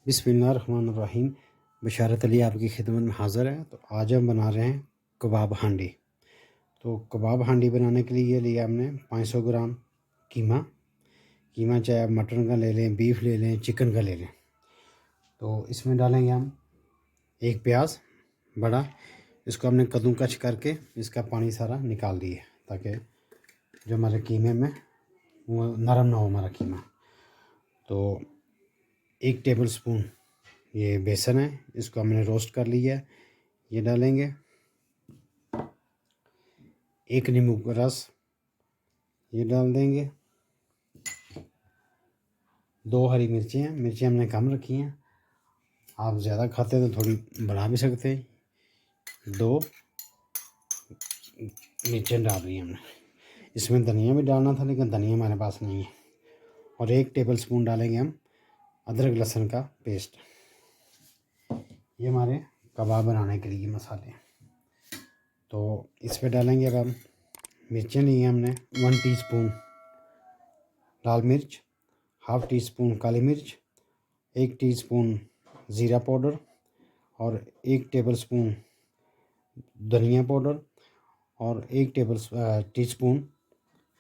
बिस्मिल्लाहिर्रहमानिर्रहीम। बशारत अली आपकी खिदमत में हाज़िर है। तो आज हम बना रहे हैं कबाब हांडी। तो कबाब हांडी बनाने के लिए लिया हमने 500 ग्राम कीमा चाहे आप मटन का ले लें, बीफ ले लें, चिकन का ले लें। तो इसमें डालेंगे हम एक प्याज बड़ा, इसको हमने कद्दूकस करके इसका पानी सारा निकाल दिया ताकि जो हमारे कीमे में वो नरम ना हो हमारा कीमा। तो 1 टेबल स्पून ये बेसन है, इसको हमने रोस्ट कर लिया है, ये डालेंगे। 1 नींबू का रस ये डाल देंगे। 2 हरी मिर्ची हैं, मिर्ची हमने कम रखी हैं, आप ज़्यादा खाते हैं तो थोड़ी बढ़ा भी सकते हैं। 2 मिर्चें डाल रही हैं हमने। इसमें धनिया भी डालना था लेकिन धनिया हमारे पास नहीं है। और 1 टेबल स्पून डालेंगे हम अदरक लहसुन का पेस्ट। ये हमारे कबाब बनाने के लिए मसाले। तो इस पर डालेंगे अब हम मिर्चें ली हैं हमने 1 टीस्पून लाल मिर्च, हाफ़ टी स्पून काली मिर्च, 1 टीस्पून ज़ीरा पाउडर और 1 टेबल स्पून धनिया पाउडर और 1 टीस्पून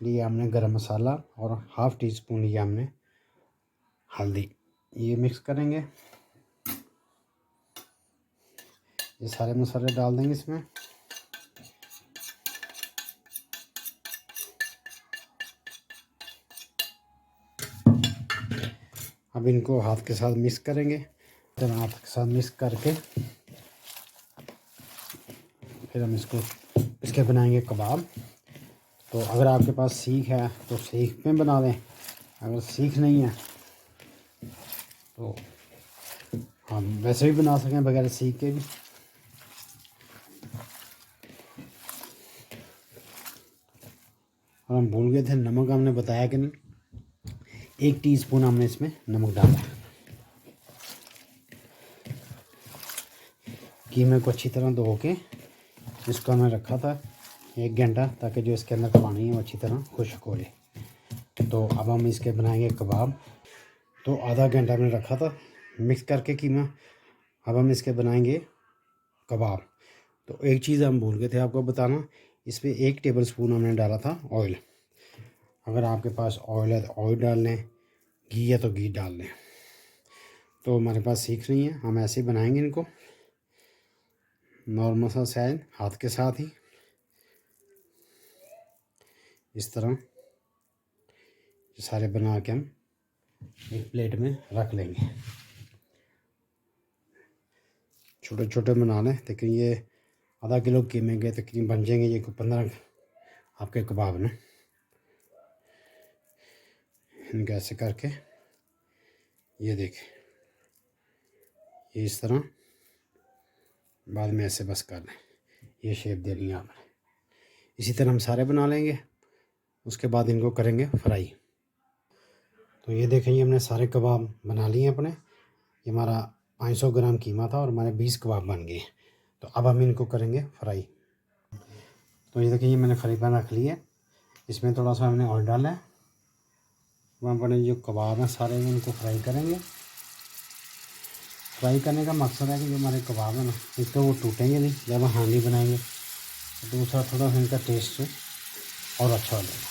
लिया हमने गरम मसाला और हाफ़ टी स्पून लिया हमने हल्दी। ये मिक्स करेंगे, ये सारे मसाले डाल देंगे इसमें। अब इनको हाथ के साथ मिक्स करेंगे। तो हाथ के साथ मिक्स करके फिर हम इसके बनाएंगे कबाब। तो अगर आपके पास सीख है तो सीख में बना लें, अगर सीख नहीं है तो हम वैसे भी बना सकें बगैर सीख के भी। और हम भूल गए थे नमक, हमने बताया कि नहीं, 1 टीस्पून हमने इसमें नमक डाला है। कीमे को अच्छी तरह धो के इसको हमने रखा था 1 घंटा ताकि जो इसके अंदर पानी है वो अच्छी तरह खुश्क हो जाए। तो अब हम इसके बनाएंगे कबाब। तो आधा घंटा हमने रखा था मिक्स करके कीमा। अब हम इसके बनाएंगे कबाब। तो एक चीज़ हम भूल गए थे आपको बताना, इस पर 1 टेबल स्पून हमने डाला था ऑयल। अगर आपके पास ऑयल है तो ऑयल डाल लें, घी है तो घी डाल लें। तो हमारे पास सीख नहीं है, हम ऐसे ही बनाएंगे इनको नॉर्मल सा साइज हाथ के साथ ही इस तरह सारे बना के हम एक प्लेट में रख लेंगे। छोटे छोटे बना लें, लेकिन ये आधा किलो कीमे के तकरीबन बन जाएंगे ये 15 आपके कबाब में। इनको ऐसे करके ये देखें, ये इस तरह बाद में ऐसे बस कर लें, ये शेप देनी है आपने। इसी तरह हम सारे बना लेंगे, उसके बाद इनको करेंगे फ्राई। तो ये देखें, ये हमने सारे कबाब बना लिए अपने। ये हमारा 500 ग्राम कीमा था और हमारे 20 कबाब बन गए। तो अब हम इनको करेंगे फ्राई। तो ये देखिए, ये मैंने फ्राई पैन रख लिया, इसमें थोड़ा सा हमने ऑयल डाला है। वहाँ पर जो कबाब हैं सारे इनको फ्राई करेंगे। फ्राई करने का मकसद है कि जो हमारे कबाब हैं ना, एक तो वो टूटेंगे नहीं जब हम हांडी बनाएंगे, तो दूसरा थोड़ा सा इनका टेस्ट और अच्छा हो जाएगा।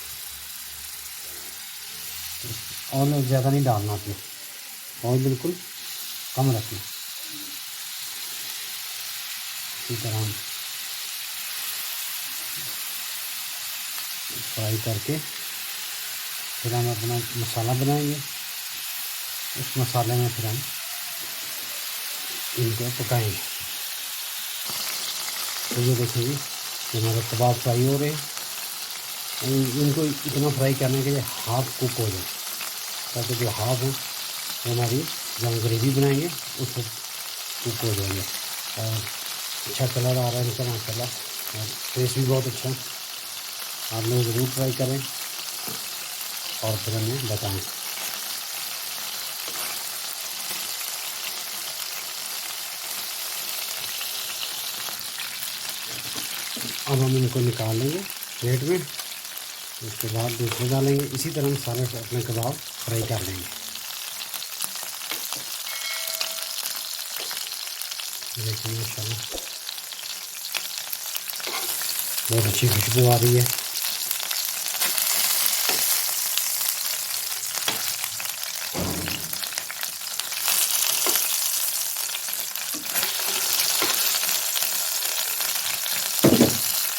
ऑयल ज़्यादा नहीं डालना आपने, ऑयल बिल्कुल कम रखना। इसी तरह हम फ्राई करके फिर हम अपना मसाला बनाएंगे। उस मसाले में फिर हम इनको पकाएंगे। तो ये देखेंगे हमारे कबाब फ्राई हो रहे हैं। इनको इतना फ्राई करने के लिए हाफ कुक हो जाए, ताकि जो हाफ है वो हमारी जो हम ग्रेवी बनाएंगे उसको कुक हो जाएंगे। और अच्छा कलर आ रहा है इनका माशाल्लाह, और टेस्ट भी बहुत अच्छा है। आप लोग ज़रूर ट्राई करें और फिर हमें बताएं। अब हम इनको निकाल लेंगे प्लेट में, उसके बाद दूसरे डालेंगे। इसी तरह हम सारे अपने कबाब फ्राई कर लेंगे। देखिए माशाल्लाह बहुत अच्छी खुशबू आ रही है।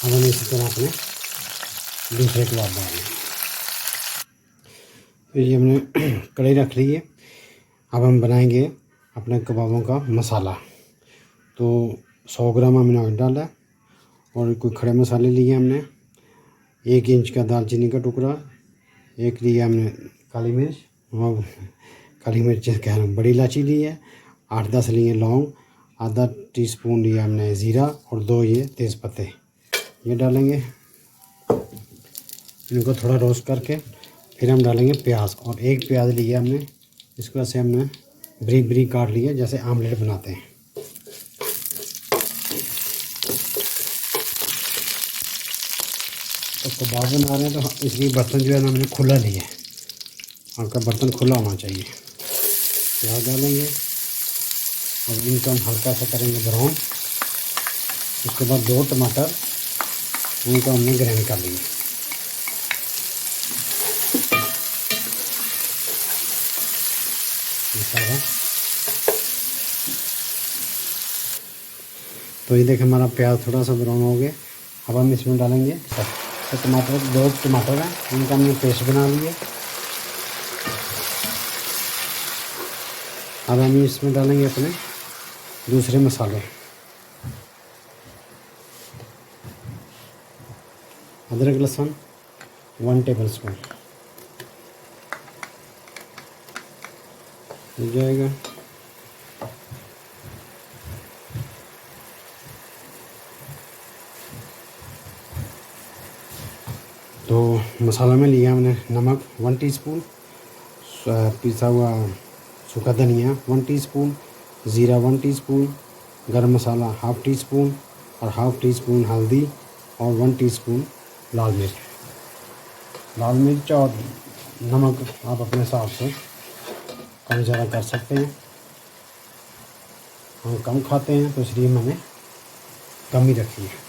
अब हम इसी तरह अपने दूसरे कबाब डालेंगे। तो ये हमने कढ़ाई रख ली है। अब हम बनाएंगे अपने कबाबों का मसाला। तो 100 ग्राम हमने ऑयल डाला और कोई खड़े मसाले लिए हमने। 1 इंच का दालचीनी का टुकड़ा, एक लिया हमने काली मिर्च, और काली मिर्च कह रहा हूँ बड़ी इलायची ली है, 8-10 लिए लौंग, आधा टीस्पून लिया हमने ज़ीरा और 2 ये तेज़पत्ते ये डालेंगे। इनको थोड़ा रोस्ट करके फिर हम डालेंगे प्याज, और 1 प्याज लिया हमने, इसको ऐसे हमने बारीक बारीक काट लिया जैसे आमलेट बनाते हैं। तो कबाब बना रहे हैं तो इसलिए बर्तन जो है ना हमने खुला लिया है, आपका बर्तन खुला होना चाहिए। प्याज डालेंगे और इनको हम हल्का सा करेंगे ब्राउन। उसके बाद 2 टमाटर, उनको हमने ग्राइंड कर लिए। मसाला तो ये देखें हमारा प्याज थोड़ा सा ब्राउन हो गया। अब हम इसमें डालेंगे तो टमाटर, 2 टमाटर हैं, इनका हमने पेस्ट बना लिया। अब हम इसमें डालेंगे अपने दूसरे मसाले। अदरक लहसुन 1 टेबलस्पून हो जाएगा। तो मसाला में लिया हमने नमक 1 टीस्पून, पिसा हुआ सूखा धनिया 1 टीस्पून, ज़ीरा 1 टीस्पून, गरम मसाला 1/2 टीस्पून और 1/2 टीस्पून हल्दी और 1 टीस्पून लाल मिर्च। लाल मिर्च और नमक आप अपने हिसाब से कम ज़्यादा कर सकते हैं। हम कम खाते हैं तो इसलिए मैंने कम ही रखी है।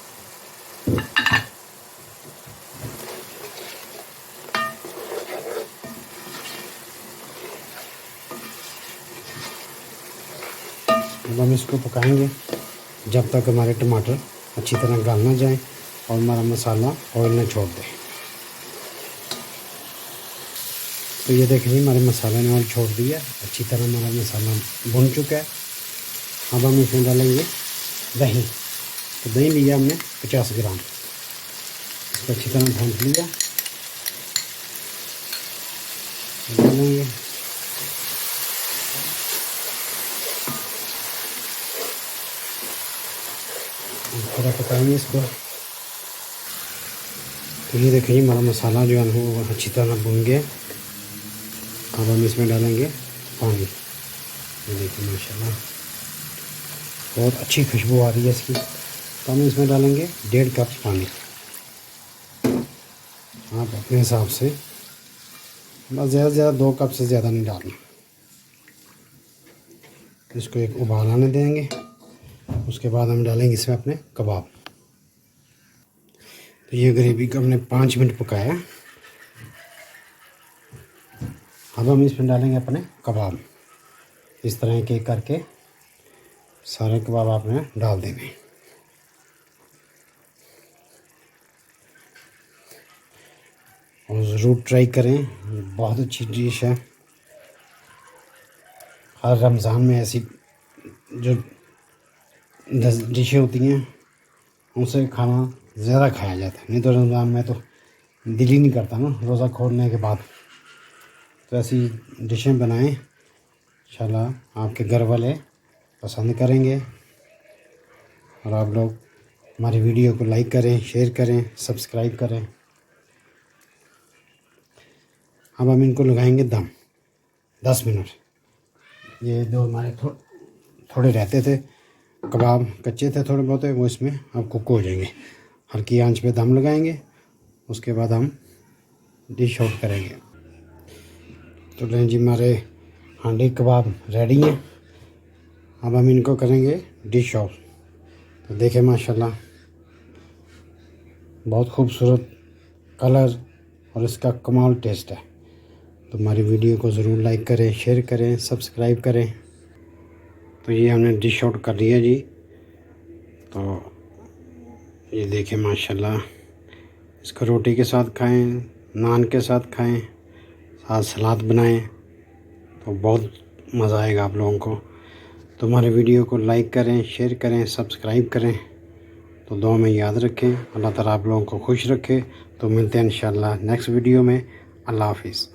अब हम इसको पकाएंगे जब तक हमारे टमाटर अच्छी तरह गल ना जाए और हमारा मसाला ऑयल ना छोड़ दे। तो ये देखिए हमारे मसाले ने ऑयल छोड़ दिया, अच्छी तरह हमारा मसाला भुन चुका है। अब हम इसमें डालेंगे दही। तो दही लिया हमने 50 ग्राम, इसको अच्छी तरह भून लिया। डालेंगे थोड़ा पकाएंगे इसको। तो ये देखिए हमारा मसाला जो है वो अच्छी तरह भुन गया। अब हम इसमें डालेंगे पानी। ये देखिए माशाल्लाह बहुत अच्छी खुशबू आ रही है इसकी। तो हम इसमें डालेंगे 1.5 कप पानी। आप अपने हिसाब से बस ज़्यादा से ज़्यादा 2 कप से ज़्यादा नहीं डालना। इसको एक उबाल आने देंगे, उसके बाद हम डालेंगे इसमें अपने कबाब। तो ये ग्रेवी को हमने 5 मिनट पकाया। अब हम इसमें डालेंगे अपने कबाब। इस तरह के करके सारे कबाब आपने डाल देंगे। और ज़रूर ट्राई करें, ये बहुत अच्छी डिश है। हर रमज़ान में ऐसी जो डिशें होती हैं उनसे खाना ज़्यादा खाया जाता है, नहीं तो रमज़ान में तो दिल ही नहीं करता ना रोज़ा खोलने के बाद। तो ऐसी डिशें बनाएं, इंशाल्लाह आपके घर वाले पसंद करेंगे। और आप लोग हमारी वीडियो को लाइक करें, शेयर करें, सब्सक्राइब करें। अब हम इनको लगाएंगे दम 10 मिनट। ये जो हमारे थोड़े रहते थे कबाब, कच्चे थे थोड़े बहुत, वो इसमें अब कुक हो जाएंगे। हल्की आंच पे दम लगाएंगे, उसके बाद हम डिश आउट करेंगे। तो लें जी हमारे हांडी कबाब रेडी हैं। अब हम इनको करेंगे डिश ऑफ। तो देखें माशाल्लाह बहुत खूबसूरत कलर और इसका कमाल टेस्ट है। तो हमारी वीडियो को ज़रूर लाइक करें, शेयर करें, सब्सक्राइब करें। तो ये हमने डिश आउट कर लिया जी। तो ये देखें माशाल्लाह, इसको रोटी के साथ खाएं, नान के साथ खाएं, साथ सलाद बनाएं तो बहुत मज़ा आएगा आप लोगों को। तो हमारे वीडियो को लाइक करें, शेयर करें, सब्सक्राइब करें। तो दुआ में याद रखें। अल्लाह ताला आप लोगों को खुश रखे। तो मिलते हैं इंशाल्लाह नेक्स्ट वीडियो में। अल्लाह हाफिज़।